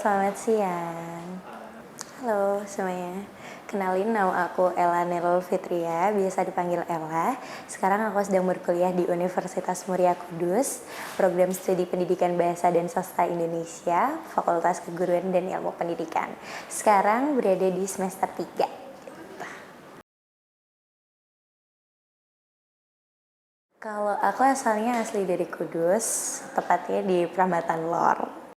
selamat siang. Halo semuanya. Kenalin, nama aku Ella Nerul Fitria, biasa dipanggil Ella. Sekarang aku sedang berkuliah di Universitas Muria Kudus, program studi Pendidikan Bahasa dan Sastra Indonesia, Fakultas Keguruan dan Ilmu Pendidikan. Sekarang berada di semester 3. Kalau aku asalnya asli dari Kudus, tepatnya di Prambanan Lor.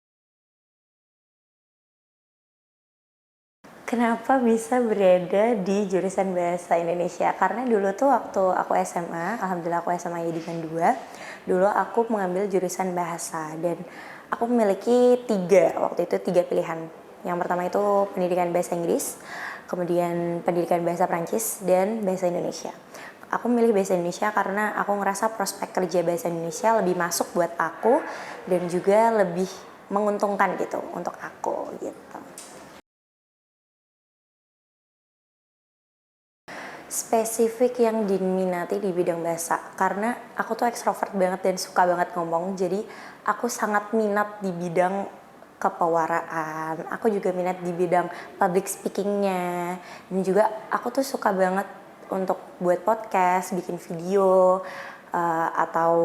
Kenapa bisa berada di jurusan Bahasa Indonesia? Karena dulu tuh waktu aku SMA, alhamdulillah aku SMA Yadikan 2, dulu aku mengambil jurusan bahasa dan aku memiliki waktu itu tiga pilihan. Yang pertama itu pendidikan bahasa Inggris, kemudian pendidikan bahasa Prancis, dan bahasa Indonesia. Aku memilih bahasa Indonesia karena aku ngerasa prospek kerja bahasa Indonesia lebih masuk buat aku dan juga lebih menguntungkan gitu untuk aku gitu. Spesifik yang diminati di bidang bahasa karena aku tuh ekstrovert banget dan suka banget ngomong, jadi aku sangat minat di bidang kepewaraan, aku juga minat di bidang public speakingnya, dan juga aku tuh suka banget untuk buat podcast, bikin video, atau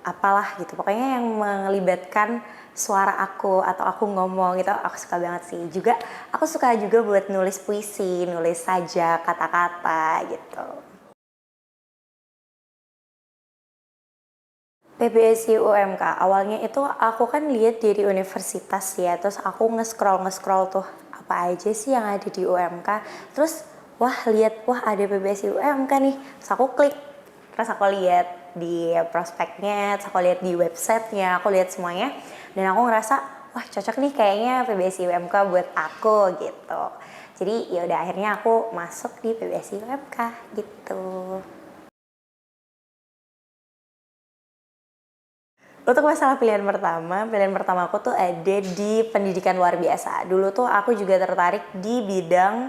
apalah gitu, pokoknya yang melibatkan suara aku atau aku ngomong gitu aku suka banget sih. Juga aku suka juga buat nulis puisi, nulis sajak, kata-kata gitu. PBSI UMK awalnya itu aku kan lihat dari universitas ya, terus aku nge-scroll tuh apa aja sih yang ada di UMK, terus wah ada PBSI UMK nih, terus aku klik, terus aku lihat di prospeknya, terus aku lihat di websitenya, aku lihat semuanya, dan aku ngerasa wah cocok nih kayaknya PBSI UMK buat aku gitu. Jadi ya udah akhirnya aku masuk di PBSI UMK gitu. Untuk masalah pilihan pertama aku tuh ada di pendidikan luar biasa. Dulu tuh aku juga tertarik di bidang,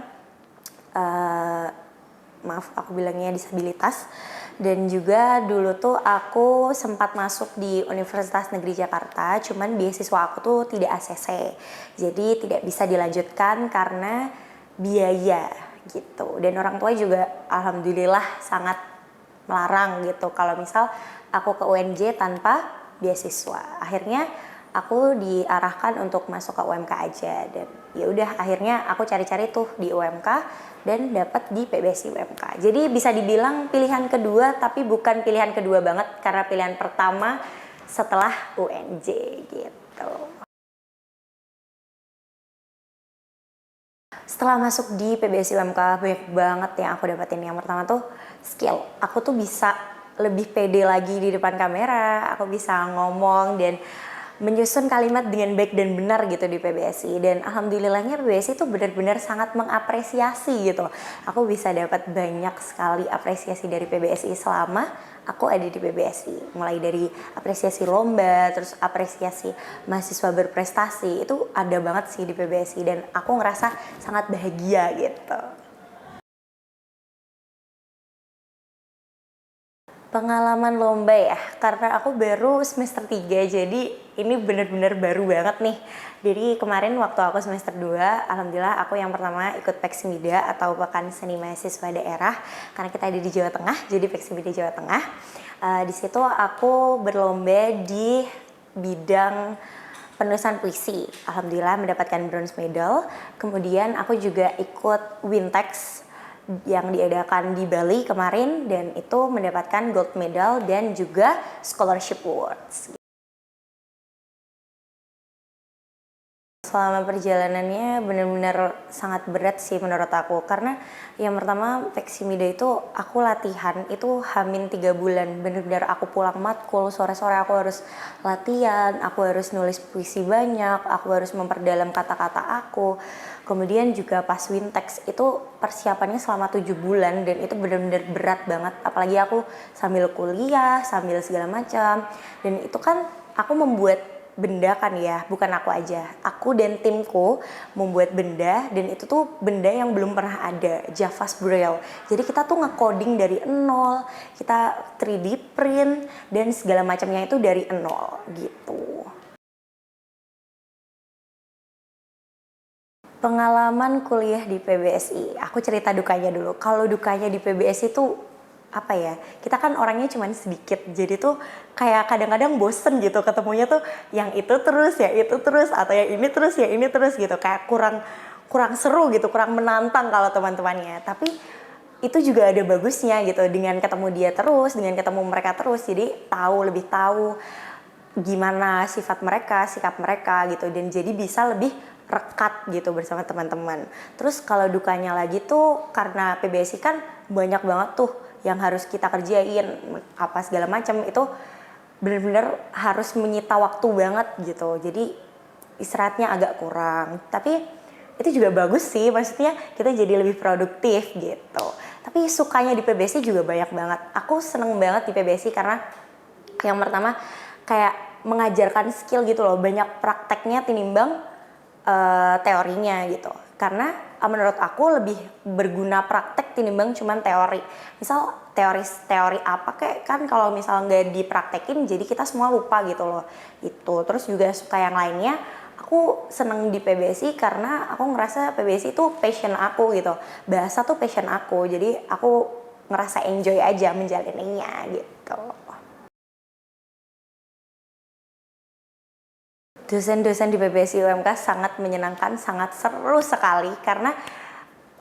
maaf aku bilangnya disabilitas. Dan juga dulu tuh aku sempat masuk di Universitas Negeri Jakarta, cuman beasiswa aku tuh tidak ACC. Jadi tidak bisa dilanjutkan karena biaya gitu. Dan orang tua juga alhamdulillah sangat melarang gitu kalau misal aku ke UNJ tanpa beasiswa. Akhirnya aku diarahkan untuk masuk ke UMK aja, dan ya udah akhirnya aku cari-cari tuh di UMK dan dapat di PBSI UMK. Jadi bisa dibilang pilihan kedua, tapi bukan pilihan kedua banget karena pilihan pertama setelah UNJ gitu. Setelah masuk di PBSI UMK banyak banget yang aku dapetin. Yang pertama tuh skill. Aku tuh bisa lebih pede lagi di depan kamera, aku bisa ngomong dan menyusun kalimat dengan baik dan benar gitu di PBSI. Dan alhamdulillahnya PBSI tuh benar-benar sangat mengapresiasi gitu. Aku bisa dapat banyak sekali apresiasi dari PBSI selama aku ada di PBSI. Mulai dari apresiasi lomba, terus apresiasi mahasiswa berprestasi, itu ada banget sih di PBSI dan aku ngerasa sangat bahagia gitu. Pengalaman lomba ya, karena aku baru semester 3, jadi ini bener-bener baru banget nih. Jadi kemarin waktu aku semester 2, alhamdulillah aku yang pertama ikut Peksmida atau Pekan Seni Mahasiswa Daerah, karena kita ada di Jawa Tengah, jadi Peksmida Jawa Tengah. Di situ aku berlomba di bidang penulisan puisi. Alhamdulillah mendapatkan bronze medal. Kemudian aku juga ikut Wintex yang diadakan di Bali kemarin dan itu mendapatkan gold medal dan juga scholarship awards. Selama perjalanannya benar-benar sangat berat sih menurut aku, karena yang pertama Peksmida itu aku latihan itu hamin 3 bulan, benar-benar aku pulang matkul sore-sore aku harus latihan, aku harus nulis puisi banyak, aku harus memperdalam kata-kata aku. Kemudian juga pas Wintex itu persiapannya selama 7 bulan dan itu benar-benar berat banget, apalagi aku sambil kuliah, sambil segala macam, dan itu kan aku membuat benda kan ya, bukan aku aja, aku dan timku membuat benda, dan itu tuh benda yang belum pernah ada, Javas Braille. Jadi kita tuh nge-coding dari nol, kita 3D print dan segala macamnya itu dari nol gitu. Pengalaman kuliah di PBSI, aku cerita dukanya dulu. Kalau dukanya di PBSI itu apa ya? Kita kan orangnya cuma sedikit, jadi tuh kayak kadang-kadang bosen gitu ketemunya tuh yang itu terus ya itu terus atau yang ini terus ya ini terus gitu. Kayak kurang kurang seru gitu, kurang menantang kalau teman-temannya. Tapi itu juga ada bagusnya gitu dengan ketemu dia terus, dengan ketemu mereka terus. Jadi lebih tahu gimana sifat mereka, sikap mereka gitu, dan jadi bisa lebih rekat gitu bersama teman-teman. Terus kalau dukanya lagi tuh karena PBSI kan banyak banget tuh yang harus kita kerjain apa segala macam, itu bener-bener harus menyita waktu banget gitu. Jadi istirahatnya agak kurang. Tapi itu juga bagus sih, maksudnya kita jadi lebih produktif gitu. Tapi sukanya di PBSI juga banyak banget. Aku seneng banget di PBSI karena yang pertama kayak mengajarkan skill gitu loh, banyak prakteknya tinimbang teorinya gitu. Karena menurut aku lebih berguna praktek tinimbang cuman teori. Misal teori apa kayak kan kalau misal nggak dipraktekin jadi kita semua lupa gitu loh. Itu terus juga suka yang lainnya. Aku seneng di PBSI karena aku ngerasa PBSI itu passion aku gitu. Bahasa tuh passion aku. Jadi aku ngerasa enjoy aja menjalaninya gitu. Dosen-dosen di PBSI UMK sangat menyenangkan, sangat seru sekali karena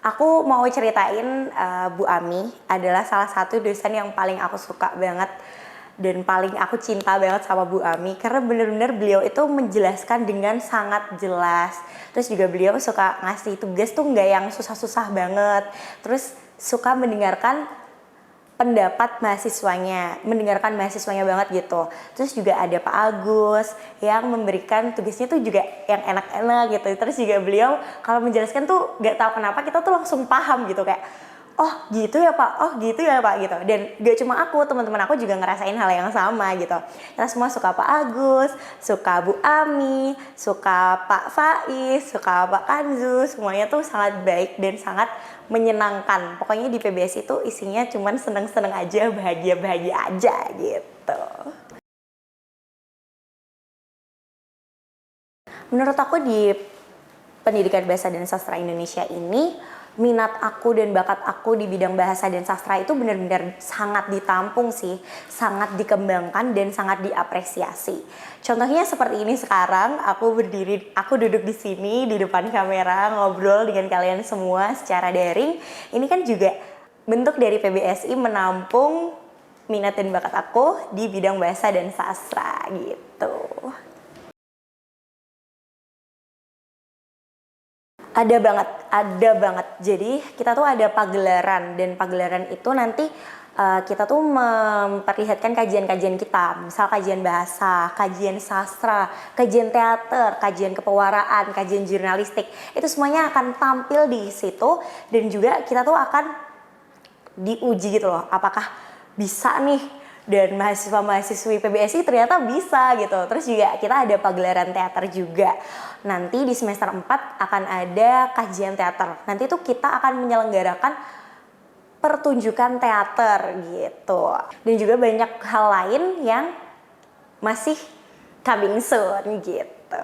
aku mau ceritain Bu Ami adalah salah satu dosen yang paling aku suka banget dan paling aku cinta banget sama Bu Ami karena bener-bener beliau itu menjelaskan dengan sangat jelas. Terus juga beliau suka ngasih tugas tuh nggak yang susah-susah banget. Terus suka mendengarkan mahasiswanya banget gitu. Terus juga ada Pak Agus yang memberikan tugasnya tuh juga yang enak-enak gitu. Terus juga beliau kalau menjelaskan tuh gak tahu kenapa kita tuh langsung paham gitu, kayak oh gitu ya Pak, oh gitu ya Pak gitu. Dan gak cuma aku, teman-teman aku juga ngerasain hal yang sama gitu. Kita semua suka Pak Agus, suka Bu Ami, suka Pak Faiz, suka Pak Kanzu. Semuanya tuh sangat baik dan sangat menyenangkan. Pokoknya di PBS itu isinya cuman seneng-seneng aja, bahagia-bahagia aja gitu. Menurut aku di pendidikan bahasa dan sastra Indonesia ini, minat aku dan bakat aku di bidang bahasa dan sastra itu benar-benar sangat ditampung sih, sangat dikembangkan dan sangat diapresiasi. Contohnya seperti ini sekarang, aku duduk di sini di depan kamera ngobrol dengan kalian semua secara daring. Ini kan juga bentuk dari PBSI menampung minat dan bakat aku di bidang bahasa dan sastra gitu. Ada banget. Jadi kita tuh ada pagelaran dan pagelaran itu nanti kita tuh memperlihatkan kajian-kajian kita, misal kajian bahasa, kajian sastra, kajian teater, kajian kepewaraan, kajian jurnalistik. Itu semuanya akan tampil di situ dan juga kita tuh akan diuji gitu loh, apakah bisa nih, dan mahasiswa-mahasiswi PBSI ternyata bisa gitu. Terus juga kita ada pagelaran teater juga. Nanti di semester 4 akan ada kajian teater. Nanti tuh kita akan menyelenggarakan pertunjukan teater gitu. Dan juga banyak hal lain yang masih coming soon gitu.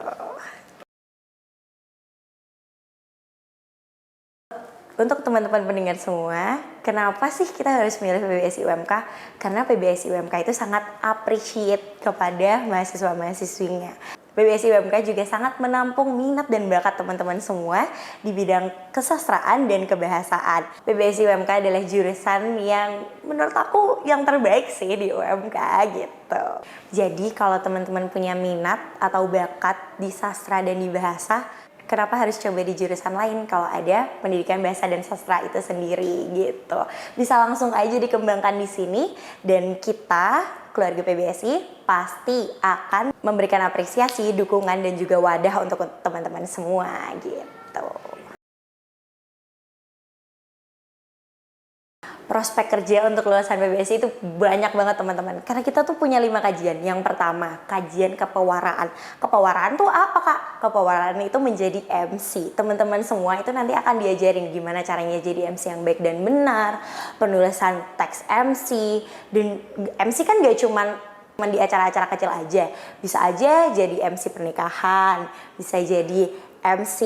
Untuk teman-teman pendengar semua, kenapa sih kita harus milih PBSI UMK? Karena PBSI UMK itu sangat appreciate kepada mahasiswa-mahasiswinya. PBSI UMK juga sangat menampung minat dan bakat teman-teman semua di bidang kesastraan dan kebahasaan. PBSI UMK adalah jurusan yang menurut aku yang terbaik sih di UMK gitu. Jadi kalau teman-teman punya minat atau bakat di sastra dan di bahasa, kenapa harus coba di jurusan lain kalau ada pendidikan bahasa dan sastra itu sendiri gitu. Bisa langsung aja dikembangkan di sini dan kita keluarga PBSI pasti akan memberikan apresiasi, dukungan dan juga wadah untuk teman-teman semua gitu. Prospek kerja untuk lulusan PBSI itu banyak banget teman-teman. Karena kita tuh punya 5 kajian. Yang pertama, kajian kepewaraan. Kepewaraan tuh apa Kak? Kepewaraan itu menjadi MC. Teman-teman semua itu nanti akan diajarin gimana caranya jadi MC yang baik dan benar. Penulisan teks MC. Dan MC kan gak cuman di acara-acara kecil aja. Bisa aja jadi MC pernikahan. Bisa jadi MC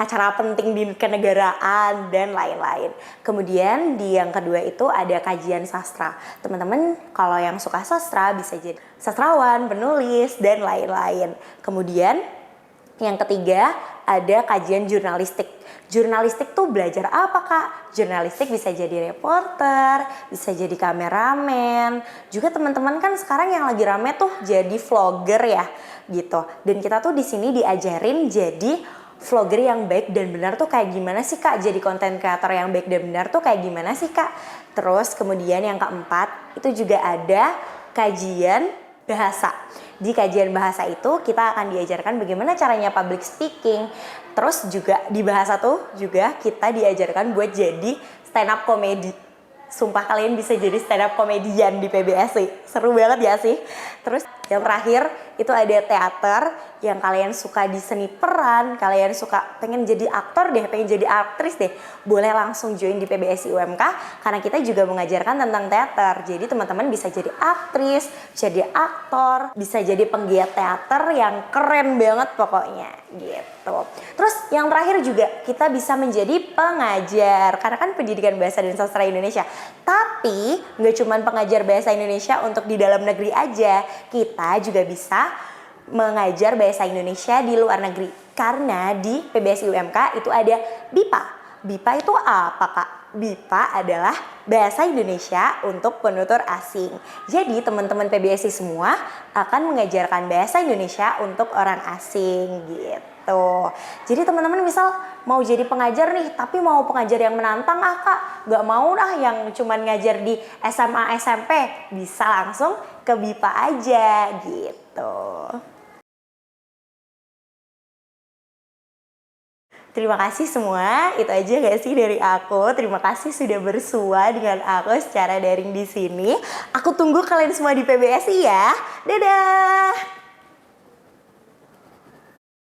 acara penting di kenegaraan dan lain-lain. Kemudian di yang kedua itu ada kajian sastra. Teman-teman kalau yang suka sastra bisa jadi sastrawan, penulis, dan lain-lain. Kemudian yang ketiga ada kajian jurnalistik. Jurnalistik tuh belajar apa kak? Jurnalistik bisa jadi reporter, bisa jadi kameramen. Juga teman-teman kan sekarang yang lagi rame tuh jadi vlogger ya gitu. Dan kita tuh di sini diajarin jadi vlogger yang baik dan benar tuh kayak gimana sih kak? Jadi konten kreator yang baik dan benar tuh kayak gimana sih kak? Terus kemudian yang keempat itu juga ada kajian bahasa. Di kajian bahasa itu kita akan diajarkan bagaimana caranya public speaking. Terus juga di bahasa tuh juga kita diajarkan buat jadi stand up comedy. Sumpah kalian bisa jadi stand up komedian di PBSI. Seru banget ya sih. Terus yang terakhir itu ada teater. Yang kalian suka di seni peran, kalian suka pengen jadi aktor deh, pengen jadi aktris deh, boleh langsung join di PBSI UMK karena kita juga mengajarkan tentang teater. Jadi teman-teman bisa jadi aktris, jadi aktor, bisa jadi penggiat teater yang keren banget pokoknya gitu. Terus yang terakhir juga kita bisa menjadi pengajar karena kan pendidikan bahasa dan sastra Indonesia. Tapi nggak cuma pengajar bahasa Indonesia untuk di dalam negeri aja, kita juga bisa mengajar bahasa Indonesia di luar negeri. Karena di PBSI UMK itu ada BIPA. BIPA itu apa kak? BIPA adalah bahasa Indonesia untuk penutur asing. Jadi teman-teman PBSI semua akan mengajarkan bahasa Indonesia untuk orang asing gitu. Jadi teman-teman misal mau jadi pengajar nih, tapi mau pengajar yang menantang kak, gak mau yang cuman ngajar di SMA SMP, bisa langsung ke BIPA aja gitu. Terima kasih semua, itu aja gak sih dari aku. Terima kasih sudah bersua dengan aku secara daring di sini. Aku tunggu kalian semua di PBSI ya. Dadah!